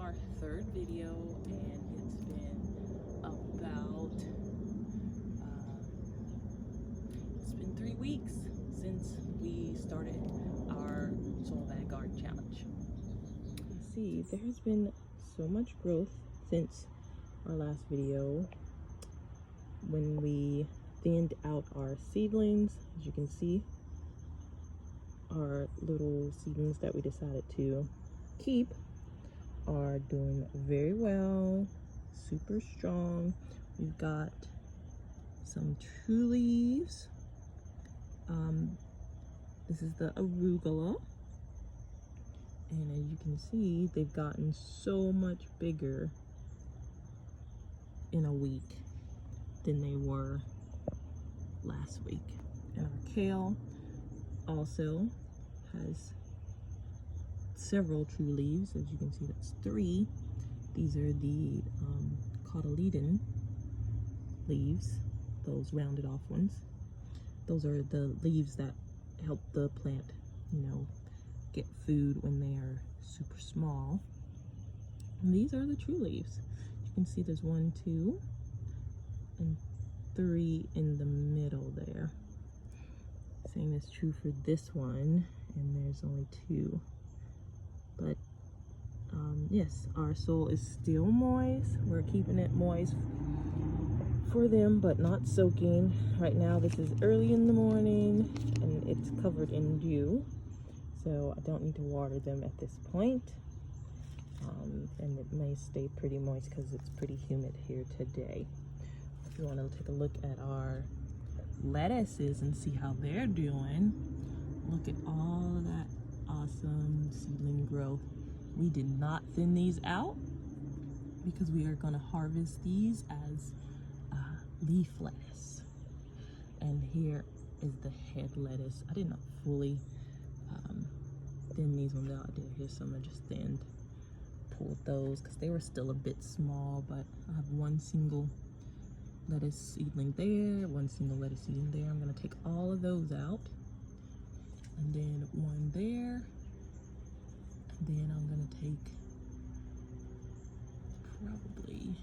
our third video, and it's been about it's been 3 weeks since we started our soil bag garden challenge. See, there has been so much growth since our last video when we thinned out our seedlings. As you can see, our little seedlings that we decided to keep are doing very well, super strong. We've got some true leaves. This is the arugula, and as you can see, they've gotten so much bigger in a week than they were last week. And our kale also has several true leaves. As you can see, that's 3. These are the cotyledon leaves, those rounded off ones. Those are the leaves that help the plant, get food when they are super small. And these are the true leaves. You can see there's 1, 2, and 3 in the middle there. Same is true for this one, and there's only 2. But yes, our soil is still moist. We're keeping it moist for them, but not soaking. Right now, this is early in the morning, and it's covered in dew, so I don't need to water them at this point. And it may stay pretty moist because it's pretty humid here today. If you want to take a look at our lettuces and see how they're doing, look at all of that awesome seedling growth. We did not thin these out because we are going to harvest these as leaf lettuce. And here is the head lettuce. I did not fully thin these ones out. Here's some I just thinned. Pulled those because they were still a bit small, but I have 1 single lettuce seedling there, 1 single lettuce seedling there. I'm going to take all of those out, and then 1 there, and then I'm going to take probably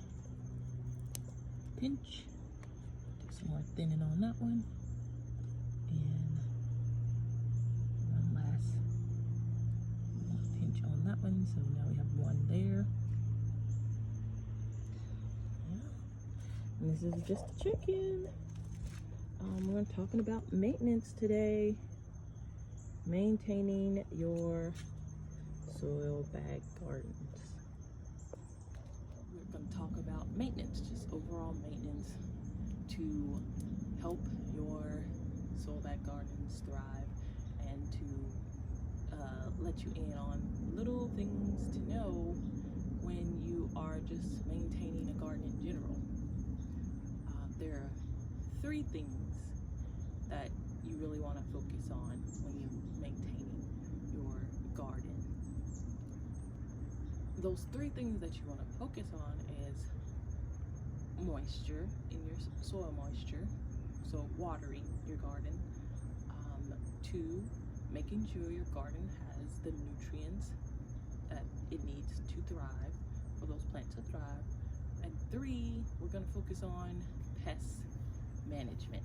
a pinch, do some more thinning on that one, and 1 last pinch on that one. So now we have 1 there. And this is just a check-in. We're talking about maintenance today. Maintaining your soil bag gardens. We're going to talk about maintenance, just overall maintenance to help your soil bag gardens thrive, and to let you in on little things to know when you are just maintaining a garden in general. There are 3 things that you really want to focus on when you're maintaining your garden. Those 3 things that you want to focus on is moisture in your soil moisture, so watering your garden. 2, making sure your garden has the nutrients that it needs to thrive, for those plants to thrive. And 3, we're going to focus on pest management.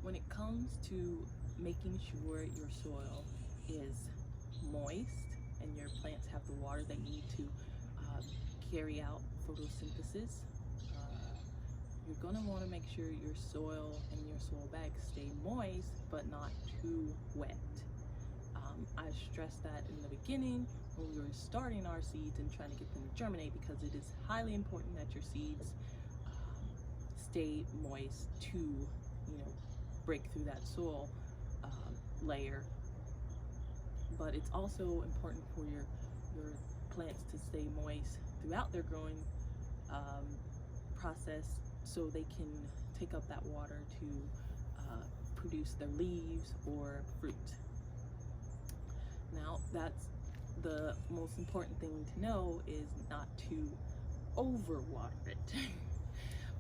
When it comes to making sure your soil is moist and your plants have the water they need to carry out photosynthesis, you're going to want to make sure your soil and your soil bags stay moist but not too wet. I stressed that in the beginning when we were starting our seeds and trying to get them to germinate, because it is highly important that your seeds stay moist to break through that soil layer. But it's also important for your plants to stay moist throughout their growing process, so they can take up that water to produce their leaves or fruit. Now, that's the most important thing to know, is not to overwater it,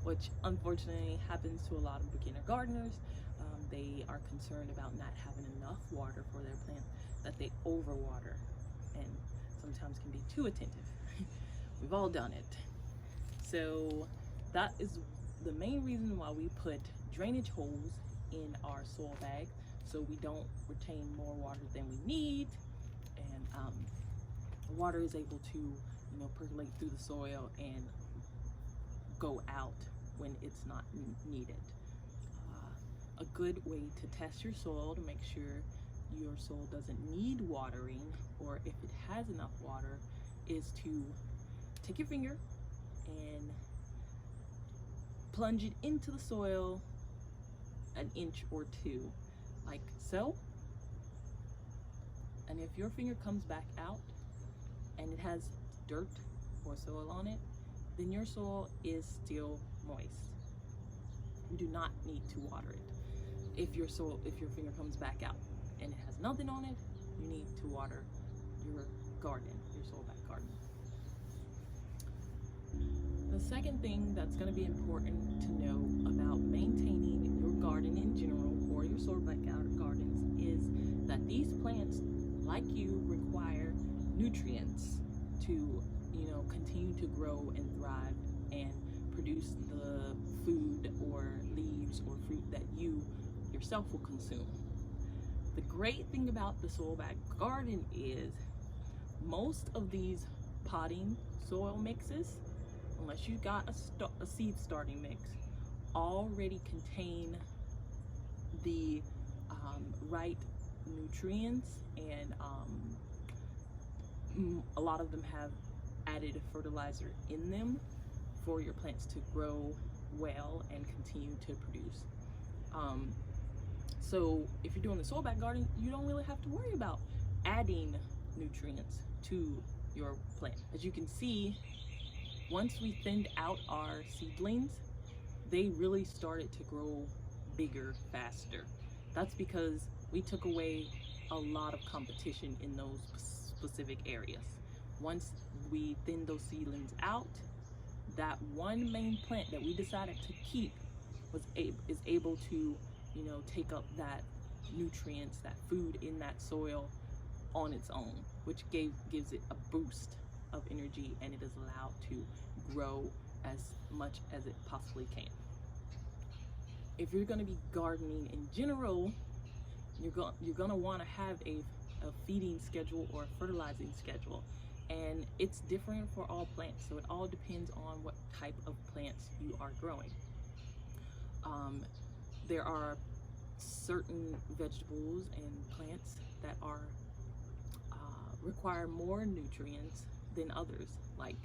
which unfortunately happens to a lot of beginner gardeners. They are concerned about not having enough water for their plants, that they they overwater and sometimes can be too attentive. We've all done it. So that is the main reason why we put drainage holes in our soil bag, so we don't retain more water than we need, and the water is able to percolate through the soil and go out when it's not needed. A good way to test your soil to make sure your soil doesn't need watering, or if it has enough water, is to take your finger and plunge it into the soil an inch or two, like so. And if your finger comes back out and it has dirt or soil on it, then your soil is still moist. You do not need to water it. If your finger comes back out and it has nothing on it, you need to water your garden, your soil back garden. The second thing that's going to be important to know about maintaining your garden in general, or your soil back gardens, is that these plants, like you, require nutrients to continue to grow and thrive and produce the food or leaves or fruit that you yourself will consume. The great thing about the soil back garden is most of these potting soil mixes, unless you got a seed starting mix, already contain the right nutrients, and a lot of them have added fertilizer in them for your plants to grow well and continue to produce. So if you're doing the soil back garden, you don't really have to worry about adding nutrients to your plant. As you can see, once we thinned out our seedlings, they really started to grow bigger faster. That's because we took away a lot of competition in those specific areas. Once we thinned those seedlings out, that one main plant that we decided to keep is able to take up that nutrients, that food in that soil on its own, which gives it a boost of energy, and it is allowed to grow as much as it possibly can. If you're going to be gardening in general, you're going to want to have a feeding schedule or a fertilizing schedule, and it's different for all plants, so it all depends on what type of plants you are growing. There are certain vegetables and plants that require more nutrients than others, like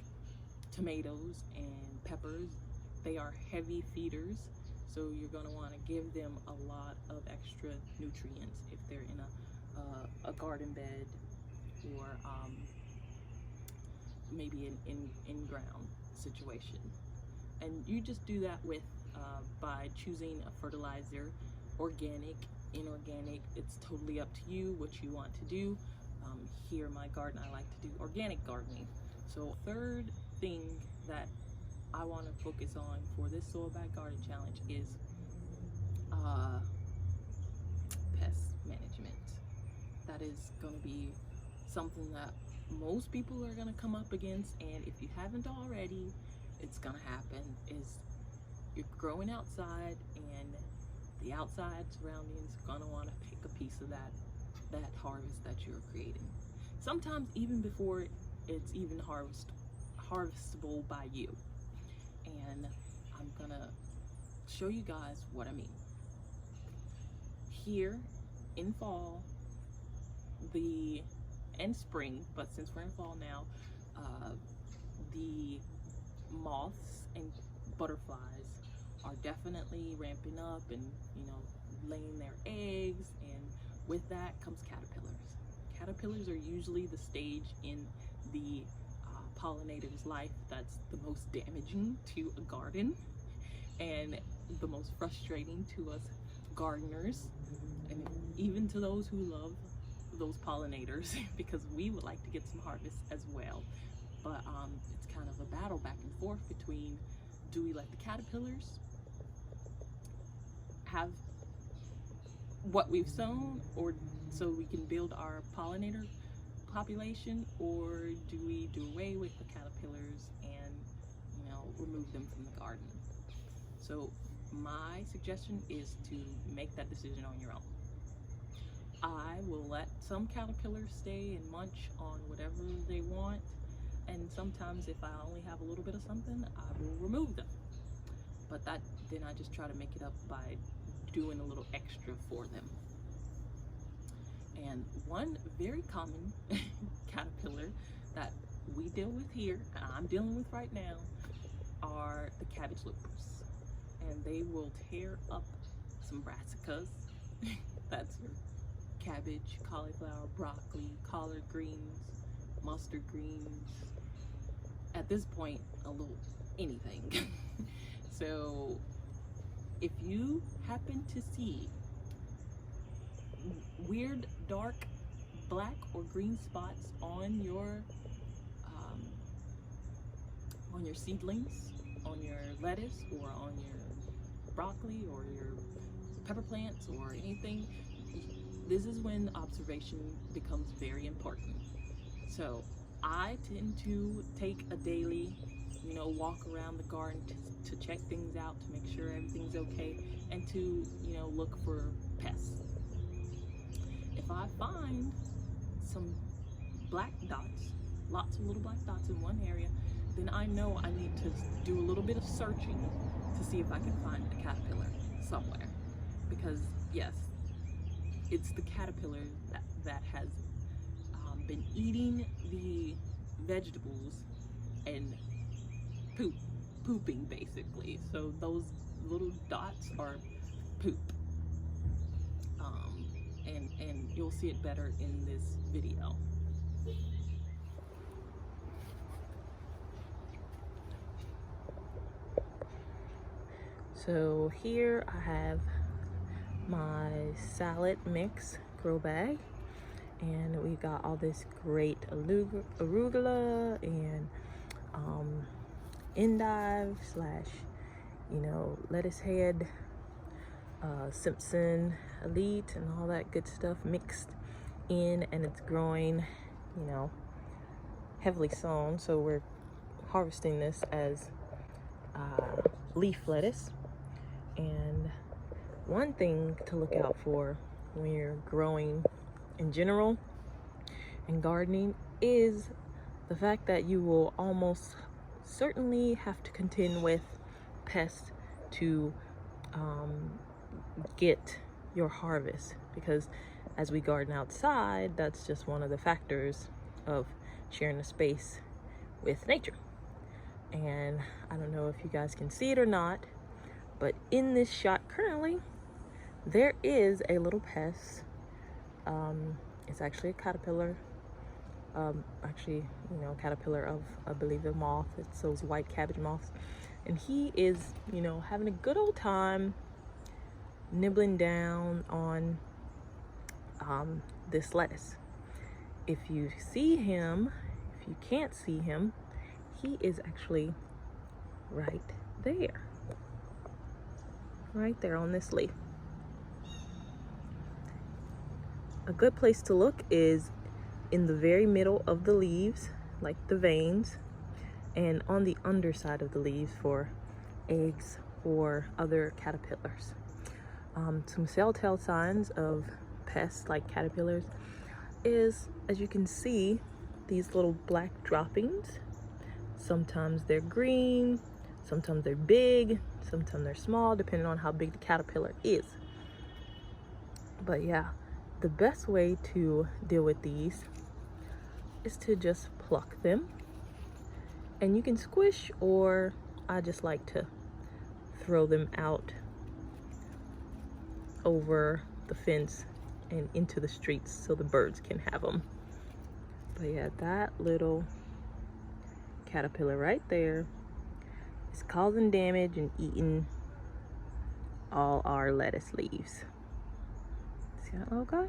tomatoes and peppers. They are heavy feeders, so you're going to want to give them a lot of extra nutrients if they're in a garden bed, or maybe an in-ground situation. And you just do that with by choosing a fertilizer, organic, inorganic. It's totally up to you what you want to do. Here in my garden, I like to do organic gardening. So third thing that I want to focus on for this soil back garden challenge is pest management. That is going to be something that most people are going to come up against, and if you haven't already, it's going to happen. Is you're growing outside, and the outside surroundings are going to want to pick a piece of that harvest that you're creating. Sometimes even before it's even harvestable by you. And I'm gonna show you guys what I mean. Here in fall, and spring, but since we're in fall now, the moths and butterflies are definitely ramping up and laying their eggs, and with that comes caterpillars. Caterpillars are usually the stage in the pollinator's life that's the most damaging to a garden and the most frustrating to us gardeners, and even to those who love those pollinators, because we would like to get some harvest as well. But it's kind of a battle back and forth between, do we let the caterpillars have what we've sown, or so we can build our pollinator population, or do we do away with the caterpillars and, you know, remove them from the garden? So my suggestion is to make that decision on your own. I will let some caterpillars stay and munch on whatever they want, and sometimes if I only have a little bit of something, I will remove them. But then I just try to make it up by doing a little extra for them. And one very common caterpillar that we deal with here, and I'm dealing with right now, are the cabbage loopers. And they will tear up some brassicas. That's your cabbage, cauliflower, broccoli, collard greens, mustard greens. At this point, a little anything. So if you happen to see weird dark black or green spots on your seedlings, on your lettuce, or on your broccoli, or your pepper plants, or anything, this is when observation becomes very important. So I tend to take a daily, you know, walk around the garden to check things out, to make sure everything's okay, and to, you know, look for pests. If I find some black dots, lots of little black dots in one area, then I know I need to do a little bit of searching to see if I can find a caterpillar somewhere. Because yes, it's the caterpillar that has been eating the vegetables and pooping basically. So those little dots are poop. And you'll see it better in this video. So here I have my salad mix grow bag, and we got all this great arugula and endive slash, you know, lettuce head, Simpson Elite, and all that good stuff mixed in, and it's growing, you know, heavily sown. So we're harvesting this as leaf lettuce. And one thing to look out for when you're growing in general and gardening is the fact that you will almost certainly have to contend with pests to get your harvest, because as we garden outside, that's just one of the factors of sharing a space with nature. And I don't know if you guys can see it or not, but in this shot currently, there is a little pest. It's actually a caterpillar. Actually, you know, caterpillar of, I believe, a moth. It's those white cabbage moths. And he is, you know, having a good old time nibbling down on this lettuce. If you see him, if you can't see him, he is actually right there. Right there on this leaf. A good place to look is in the very middle of the leaves, like the veins, and on the underside of the leaves for eggs or other caterpillars. Some telltale signs of pests like caterpillars is, as you can see, these little black droppings. Sometimes they're green, sometimes they're big, sometimes they're small, depending on how big the caterpillar is. But yeah, the best way to deal with these is to just pluck them. And you can squish, or I just like to throw them out over the fence and into the streets so the birds can have them. But yeah, that little caterpillar right there is causing damage and eating all our lettuce leaves. See that little guy?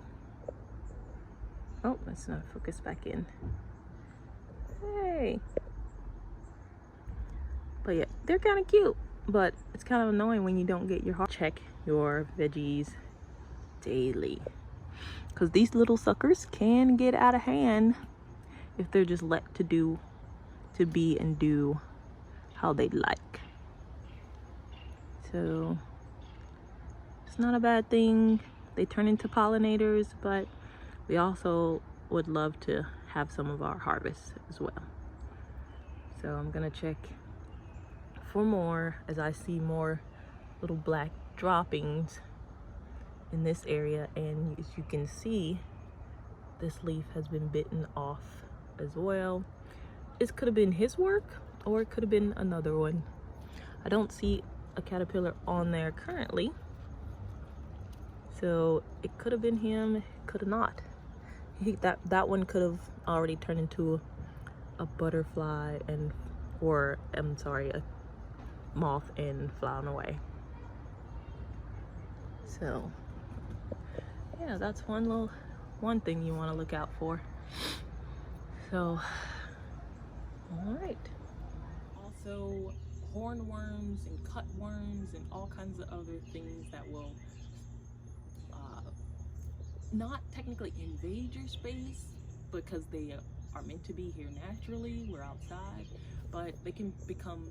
Oh, let's not focus back in. Hey. But yeah, they're kind of cute, but it's kind of annoying when you don't get your check your veggies daily. because these little suckers can get out of hand if they're just let to be and do how they like. So it's not a bad thing. They turn into pollinators, but we also would love to have some of our harvest as well. So I'm gonna check for more as I see more little black droppings in this area, and as you can see, this leaf has been bitten off as well. This could have been his work, or it could have been another one. I don't see a caterpillar on there currently, so it could have been him, it could have not. That one could have already turned into a butterfly or I'm sorry, a moth and flown away. So yeah, that's one thing you want to look out for. So all right. Also, hornworms and cutworms and all kinds of other things that will not technically invade your space because they are meant to be here naturally. We're outside, but they can become,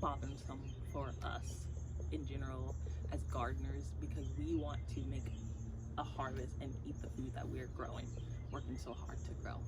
bothersome for us in general as gardeners, because we want to make a harvest and eat the food that we're growing, working so hard to grow.